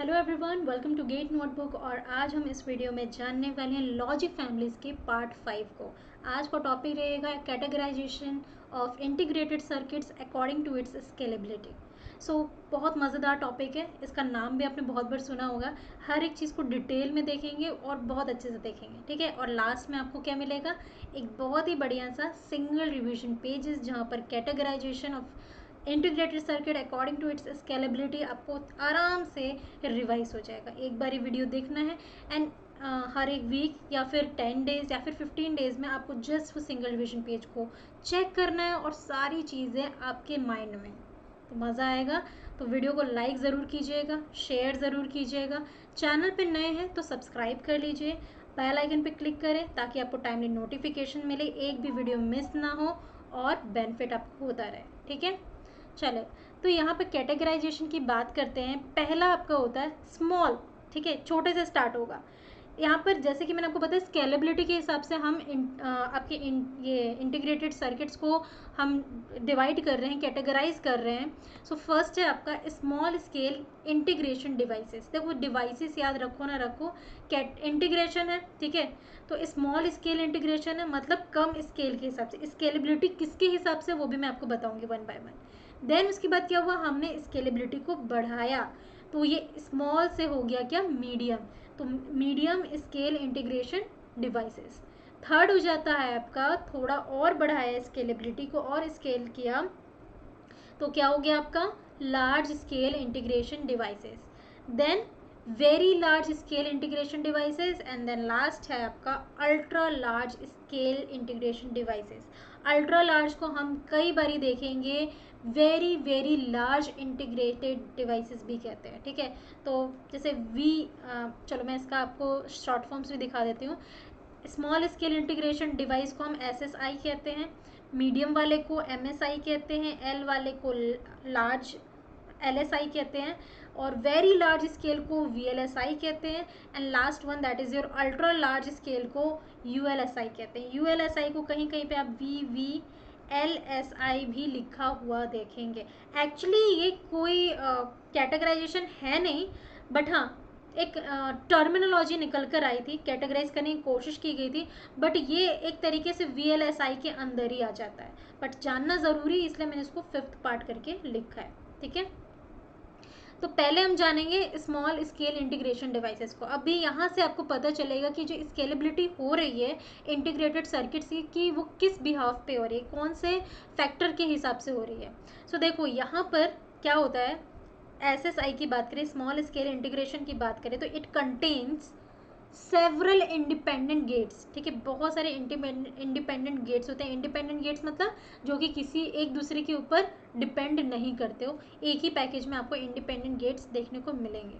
Hello everyone, welcome to GATE Notebook. और आज हम इस वीडियो में जानने वाले हैं लॉजिक फैमिलीज के पार्ट 5 को। आज का टॉपिक रहेगा categorization of integrated circuits according to its scalability. बहुत मज़ेदार टॉपिक है, इसका नाम भी आपने बहुत बार सुना होगा। हर एक चीज़ को डिटेल में देखेंगे और बहुत अच्छे से देखेंगे, ठीक है। और लास्ट में आपको क्या मिलेगा, एक बहुत ही बढ़िया सा सिंगल रिविजन पेजेस जहाँ पर categorization of integrated circuit according to its scalability आपको आराम से रिवाइज हो जाएगा। एक बार ये वीडियो देखना है एंड हर एक वीक या फिर 10 डेज या फिर 15 डेज में आपको जस्ट वो सिंगल रिविजन पेज को चेक करना है और सारी चीज़ें आपके माइंड में, तो मज़ा आएगा। तो वीडियो को लाइक ज़रूर कीजिएगा, शेयर ज़रूर कीजिएगा। चैनल पे नए हैं तो सब्सक्राइब कर लीजिए, बेल आइकन पे क्लिक करें ताकि आपको टाइमली नोटिफिकेशन मिले, एक भी वीडियो मिस ना हो और बेनिफिट आपको होता रहे, ठीक है। चलो, तो यहाँ पे कैटेगराइजेशन की बात करते हैं। पहला आपका होता है स्मॉल, ठीक है, छोटे से स्टार्ट होगा। यहाँ पर जैसे कि मैंने आपको बताया, स्केलेबिलिटी के हिसाब से हम ये इंटीग्रेटेड सर्किट्स को हम डिवाइड कर रहे हैं, कैटेगराइज कर रहे हैं। सो फर्स्ट है आपका स्मॉल स्केल इंटीग्रेशन डिवाइसेस। देखो डिवाइसेस याद रखो ना रखो, इंटीग्रेशन है, ठीक है। तो स्मॉल स्केल इंटीग्रेशन है मतलब कम स्केल के हिसाब से। स्केलेबिलिटी किसके हिसाब से वो भी मैं आपको बताऊंगी वन बाय वन। देन उसके बाद क्या हुआ, हमने स्केलेबिलिटी को बढ़ाया, तो ये स्मॉल से हो गया क्या, मीडियम। तो medium scale integration devices. Third हो जाता है आपका, थोड़ा और बढ़ाया स्केलेबिलिटी को और स्केल किया, तो क्या हो गया आपका, large scale integration devices. Then very large scale integration devices and then last है आपका ultra large scale integration devices. Ultra large को हम कई बारी देखेंगे very very large integrated devices भी कहते हैं, ठीक है। तो जैसे चलो मैं इसका आपको शॉर्ट फॉर्म्स भी दिखा देती हूँ। स्मॉल स्केल इंटीग्रेशन डिवाइस को हम SSI कहते हैं, मीडियम वाले को MSI कहते हैं, एल वाले को लार्ज LSI कहते हैं, और वेरी लार्ज स्केल को VLSI कहते हैं, and last one that is your ultra large scale को ULSI कहते हैं। ULSI को कहीं कहीं पे आप VVLSI भी लिखा हुआ देखेंगे। एक्चुअली ये कोई कैटेगराइजेशन है नहीं, बट हाँ एक टर्मिनोलॉजी निकल कर आई थी, कैटेगराइज करने की कोशिश की गई थी, बट ये एक तरीके से VLSI के अंदर ही आ जाता है, बट जानना ज़रूरी, इसलिए मैंने इसको 5th पार्ट करके लिखा है, ठीक है। तो पहले हम जानेंगे स्मॉल स्केल इंटीग्रेशन डिवाइसेस को। अभी यहाँ से आपको पता चलेगा कि जो स्केलेबिलिटी हो रही है इंटीग्रेटेड सर्किट्स की वो किस बिहाफ पे हो रही है, कौन से फैक्टर के हिसाब से हो रही है। सो देखो यहाँ पर क्या होता है, SSI की बात करें, स्मॉल स्केल इंटीग्रेशन की बात करें, तो it contains several independent gates, ठीक है। बहुत सारे इंडिपेंडेंट गेट्स होते हैं। इंडिपेंडेंट गेट्स मतलब जो कि किसी एक दूसरे के ऊपर डिपेंड नहीं करते हो। एक ही पैकेज में आपको इंडिपेंडेंट गेट्स देखने को मिलेंगे।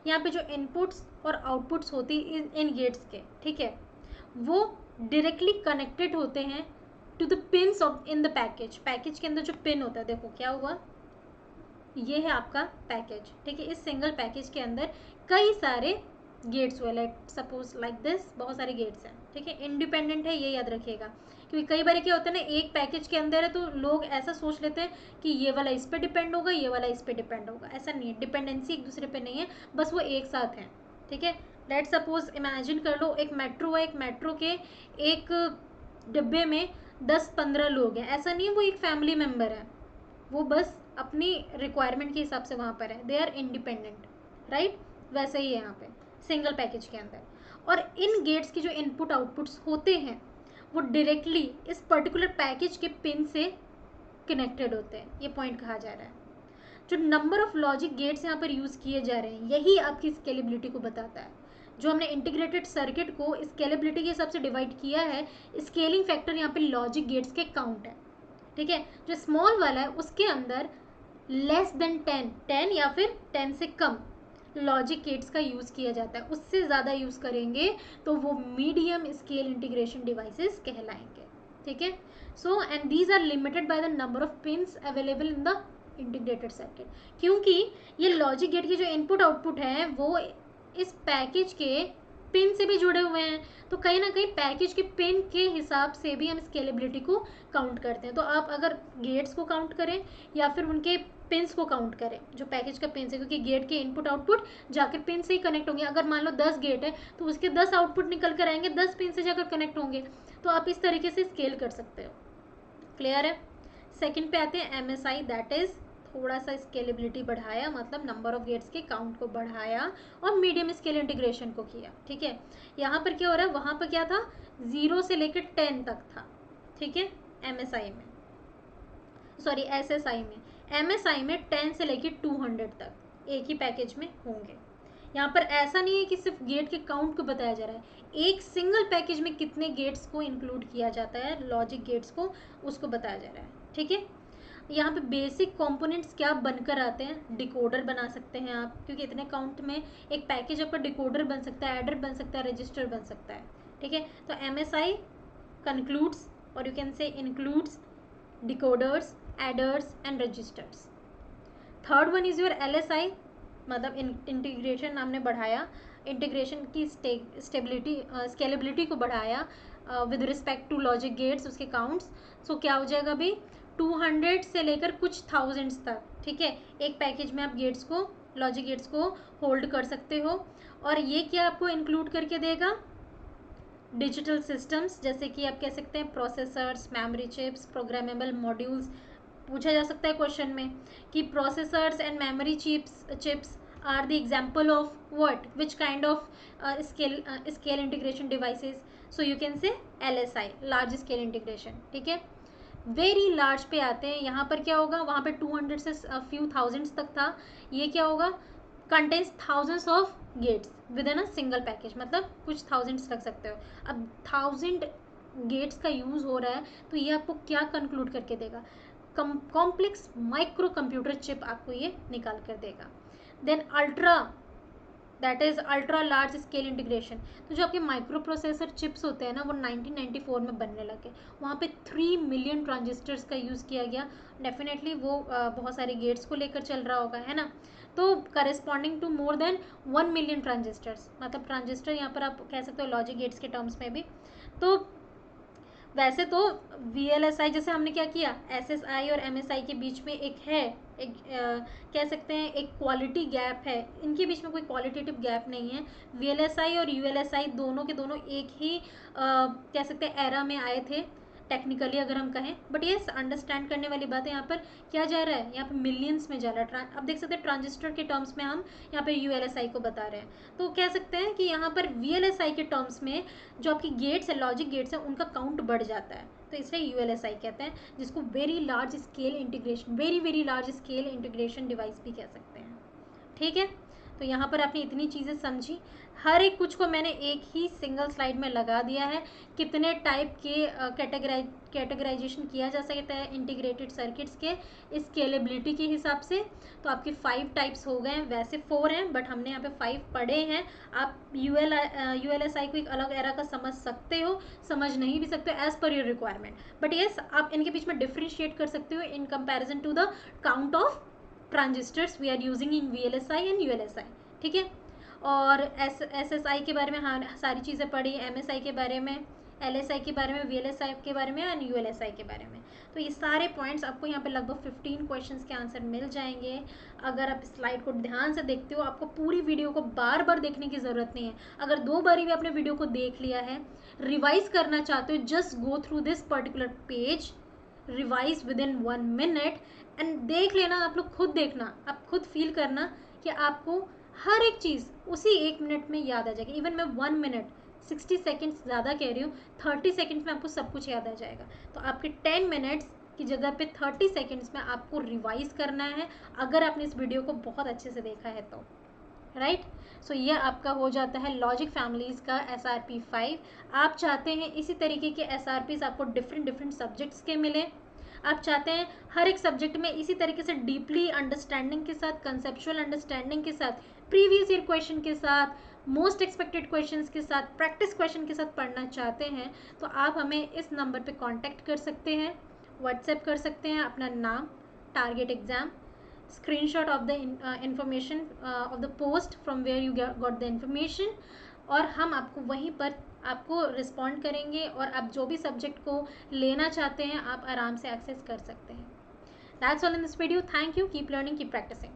यहाँ पे जो इनपुट्स और आउटपुट्स होती इन गेट्स के, ठीक है, वो डायरेक्टली कनेक्टेड होते हैं to the pins of in the package. Package के अंदर जो पिन होता है, देखो क्या हुआ, ये है आपका पैकेज, ठीक है। इस सिंगल पैकेज के अंदर कई सारे गेट्स हुए, लाइक सपोज लाइक दिस, बहुत सारे गेट्स हैं, ठीक है। इंडिपेंडेंट है, ये याद रखिएगा, क्योंकि कई बार क्या होता है ना, एक पैकेज के अंदर है तो लोग ऐसा सोच लेते हैं कि ये वाला इस पे डिपेंड होगा, ये वाला इस पे डिपेंड होगा। ऐसा नहीं है, डिपेंडेंसी एक दूसरे पे नहीं है, बस वो एक साथ हैं, ठीक है। लेट सपोज इमेजिन कर लो एक मेट्रो है, एक मेट्रो के एक डिब्बे में 10-15 लोग हैं। ऐसा नहीं है वो एक फैमिली मेम्बर है, वो बस अपनी रिक्वायरमेंट के हिसाब से वहाँ पर है, दे आर इंडिपेंडेंट, राइट। वैसे ही है यहाँ पे सिंगल पैकेज के अंदर। और इन गेट्स के जो इनपुट आउटपुट्स होते हैं वो डायरेक्टली इस पर्टिकुलर पैकेज के पिन से कनेक्टेड होते हैं, ये पॉइंट कहा जा रहा है। जो नंबर ऑफ लॉजिक गेट्स यहाँ पर यूज़ किए जा रहे हैं यही आपकी स्केलेबिलिटी को बताता है। जो हमने इंटीग्रेटेड सर्किट को स्केलेबिलिटी के हिसाब से डिवाइड किया है, स्केलिंग फैक्टर यहाँ पे लॉजिक गेट्स के काउंट है, ठीक है। जो स्मॉल वाला है उसके अंदर लेस देन 10 या फिर 10 से कम लॉजिक गेट्स का यूज़ किया जाता है। उससे ज़्यादा यूज़ करेंगे तो वो मीडियम स्केल इंटीग्रेशन डिवाइसेस कहलाएंगे, ठीक है। So and these are limited by the number of pins available in the integrated circuit, क्योंकि ये लॉजिक गेट के जो इनपुट आउटपुट हैं वो इस पैकेज के पिन से भी जुड़े हुए हैं, तो कहीं ना कहीं पैकेज के पिन के हिसाब से भी हम स्केलेबिलिटी को काउंट करते हैं। तो आप अगर गेट्स को काउंट करें या फिर उनके पिंस को काउंट करें, जो पैकेज का पिंस है, क्योंकि गेट के इनपुट आउटपुट जाकर पिन से ही कनेक्ट होंगे। अगर मान लो 10 गेट है तो उसके 10 आउटपुट निकल कर आएंगे, 10 पिन से जाकर कनेक्ट होंगे। तो आप इस तरीके से स्केल कर सकते हो। क्लियर है? सेकंड पे आते हैं MSI, दैट इज थोड़ा सा स्केलेबिलिटी बढ़ाया, मतलब नंबर ऑफ गेट्स के काउंट को बढ़ाया और मीडियम स्केल इंटीग्रेशन को किया। ठीक है, यहाँ पर क्या हो रहा है, वहाँ पर क्या था, 0 से लेकर 10 तक था। ठीक है, MSI में, सॉरी SSI में, MSI में 10 से लेकर 200 तक एक ही पैकेज में होंगे। यहाँ पर ऐसा नहीं है कि सिर्फ गेट के काउंट को बताया जा रहा है, एक सिंगल पैकेज में कितने गेट्स को इंक्लूड किया जाता है, लॉजिक गेट्स को, उसको बताया जा रहा है। ठीक है, यहाँ पे बेसिक कंपोनेंट्स क्या बनकर आते हैं, डिकोडर बना सकते हैं आप, क्योंकि इतने काउंट में एक पैकेज आपका डिकोडर बन सकता है, एडर बन सकता है, रजिस्टर बन सकता है। ठीक है, तो MSI कंक्लूड्स और you can say includes decoders, adders and registers. Third one is your LSI, मतलब इंटीग्रेशन हमने बढ़ाया, इंटीग्रेशन की स्टेबिलिटी स्केलेबिलिटी को बढ़ाया with respect to logic gates, उसके काउंट्स। सो क्या हो जाएगा भाई, 200 से लेकर कुछ थाउजेंड्स तक। ठीक है, एक पैकेज में आप गेट्स को, लॉजिक गेट्स को होल्ड कर सकते हो। और ये क्या आपको इंक्लूड करके देगा, डिजिटल सिस्टम्स, जैसे कि आप कह सकते हैं processors, memory chips, programmable modules. पूछा जा सकता है क्वेश्चन में कि processors and memory chips are the example of what, which kind of scale integration devices. So you can say LSI, large scale integration. ठीक है, वेरी लार्ज पे आते हैं, यहाँ पर क्या होगा, वहाँ पे 200 से फ्यू थाउजेंड्स तक था, ये क्या होगा, contains thousands of gates within a single package, मतलब कुछ थाउजेंड्स रख सकते हो। अब 1000 गेट्स का यूज़ हो रहा है, तो ये आपको क्या कंक्लूड करके देगा, कॉम्प्लेक्स माइक्रो कंप्यूटर चिप आपको ये निकाल कर देगा। Then ultra, that is ultra large scale integration. तो जो आपके माइक्रो प्रोसेसर चिप्स होते हैं ना, वो 1994 में बनने लगे, वहाँ पे 3 मिलियन ट्रांजिस्टर्स का यूज़ किया गया। डेफिनेटली वो बहुत सारे गेट्स को लेकर चल रहा होगा, है ना। तो corresponding to more than 1 million transistors, मतलब ट्रांजिस्टर यहाँ पर आप कह सकते हो लॉजिक गेट्स के टर्म्स में भी। तो वैसे तो VLSI जैसे हमने क्या किया, SSI और MSI के बीच में एक है, एक कह सकते हैं एक क्वालिटी गैप है, इनके बीच में कोई क्वालिटेटिव गैप नहीं है। VLSI और ULSI दोनों के दोनों एक ही कह सकते हैं एरा में आए थे टेक्निकली अगर हम कहें, बट ये अंडरस्टैंड करने वाली बात है। यहाँ पर क्या जा रहा है, यहाँ पे मिलियंस में जा रहा है। अब देख सकते हैं ट्रांजिस्टर के टर्म्स में हम यहाँ पे ULSI को बता रहे हैं, तो कह सकते हैं कि यहाँ पर VLSI के टर्म्स में जो आपकी गेट्स है, लॉजिक गेट्स है, उनका काउंट बढ़ जाता है, तो इसलिए ULSI कहते हैं, जिसको very large scale integration, very large scale integration device भी कह सकते हैं। ठीक है, तो यहाँ पर आपने इतनी चीज़ें समझी, हर एक कुछ को मैंने एक ही सिंगल स्लाइड में लगा दिया है। कितने टाइप के कैटेगराइजेशन किया जा सकता है इंटीग्रेटेड सर्किट्स के स्केलेबिलिटी के हिसाब से, तो आपके 5 टाइप्स हो गए, वैसे 4 हैं बट हमने यहाँ पे 5 पढ़े हैं। आप ULSI को एक अलग एरा का समझ सकते हो, समझ नहीं भी सकते हो, as per your requirement, but yes आप इनके बीच में डिफ्रेंशिएट कर सकते हो in comparison to the count of transistors we are using in VLSI and ULSI। ठीक है, और SSI के बारे में हाँ सारी चीज़ें पढ़ी, MSI के बारे में, LSI के बारे में, VLSI के बारे में एंड ULSI के बारे में। तो ये सारे पॉइंट्स आपको यहाँ पे लगभग 15 क्वेश्चंस के आंसर मिल जाएंगे। अगर आप स्लाइड को ध्यान से देखते हो, आपको पूरी वीडियो को बार बार देखने की ज़रूरत नहीं है। अगर 2 बारी भी आपने वीडियो को देख लिया है, रिवाइज करना चाहते हो, just go through this particular page, revise with in 1 minute and देख लेना। आप लोग खुद देखना, आप खुद फील करना कि आपको हर एक चीज़ उसी 1 मिनट में याद आ जाएगी। इवन मैं 1 मिनट 60 सेकेंड्स ज़्यादा कह रही हूँ, 30 सेकेंड्स में आपको सब कुछ याद आ जाएगा। तो आपके 10 मिनट्स की जगह पे 30 सेकेंड्स में आपको रिवाइज करना है, अगर आपने इस वीडियो को बहुत अच्छे से देखा है तो, राइट। सो ये आपका हो जाता है लॉजिक फैमिलीज़ का SRP 5। आप चाहते हैं इसी तरीके के SRPs आपको डिफरेंट सब्जेक्ट्स के मिले, आप चाहते हैं हर एक सब्जेक्ट में इसी तरीके से डीपली अंडरस्टैंडिंग के साथ, कंसेप्चुअल अंडरस्टैंडिंग के साथ, प्रीवियस ईयर क्वेश्चन के साथ, मोस्ट एक्सपेक्टेड क्वेश्चंस के साथ, प्रैक्टिस क्वेश्चन के साथ पढ़ना चाहते हैं, तो आप हमें इस नंबर पे कांटेक्ट कर सकते हैं, व्हाट्सएप कर सकते हैं अपना नाम, target exam, screenshot of the information of the post from where you got the information, और हम आपको वहीं पर आपको रिस्पॉन्ड करेंगे, और आप जो भी सब्जेक्ट को लेना चाहते हैं आप आराम से एक्सेस कर सकते हैं। That's all in this video. Thank you. Keep learning, keep practicing.